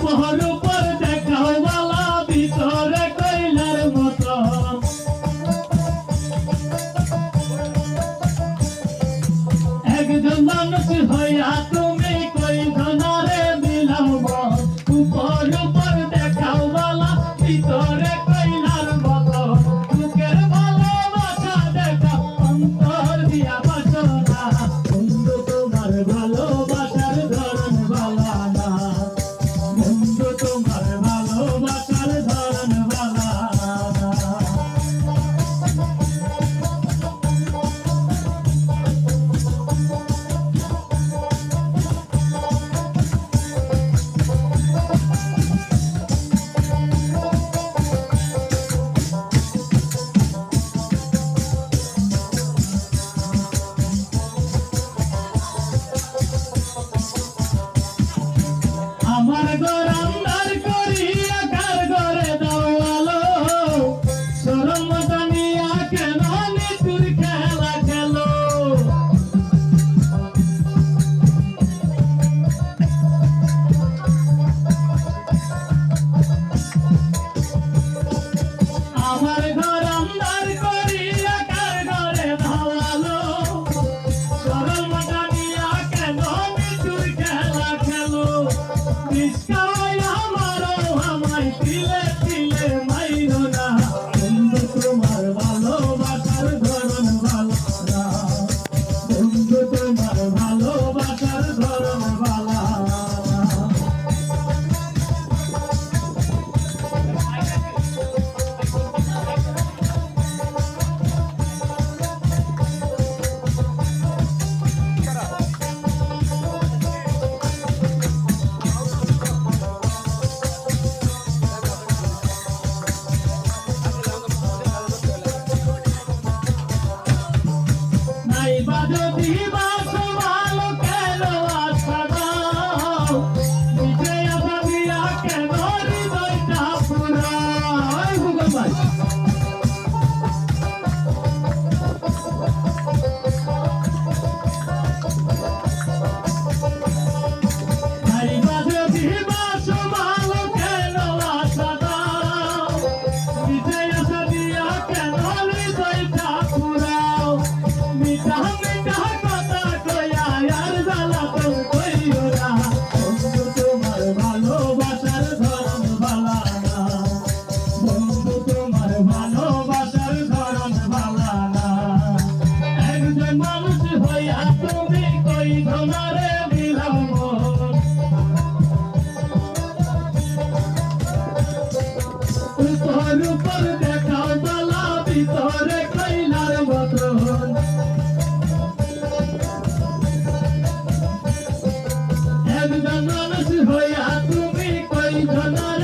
উপর উপর দেখাও বালা ভিতরে কইলার মতো একজন মানুষ হইয়া তুমি কই ধনারে দিলাম উপর উপর দেখাও বালা ভিতরে কইলার মতো বুকের ভালোবাসা দেখাও অন্তর দিয়া বাসনা বন্ধু তোমার ভালোবাসার ধরন ভালা না বন্ধু তোমার ভালোবাসার ধরন ভালা না আমার ঘর আন্ধার করিয়া কার ঘরে দাও আলো শরম জানিয়া কেন নিতুর খেলা খেলো আমার ঘর আন্ধার করিয়া কার ঘরে দাও আলো শরম জানিয়া কেন নিতুর খেলা খেলো আমায় তিলে তিলে মাইরো না বন্ধু তোমার ভালোবাসার ধরন ভালো না বন্ধু তোমার ভালোবাসার ধরন ভালো যদি বাসো ভালো কেন আশা দাও নিজে আশা দিয়া কেন হৃদয়টা পুরাই গুগল ভাই যদি বাসো ভালো কেন আশা দাও নিজে আশা দিয়া কেন হৃদয়টা পুরাও মিঠা মিঠা কথা কইয়া আর জ্বালা তো কইও না বন্ধু তোমার ভালোবাসার ধরন ভালা না বন্ধু তোমার ভালোবাসার ধরন ভালা না একজন মানুষ হইয়া তুমি কই ধনারে দিলাম উপর উপর দেখাও বালা ভিতরে কইলার মতন একজন মানুষ হইয়া তুমি কই ধনা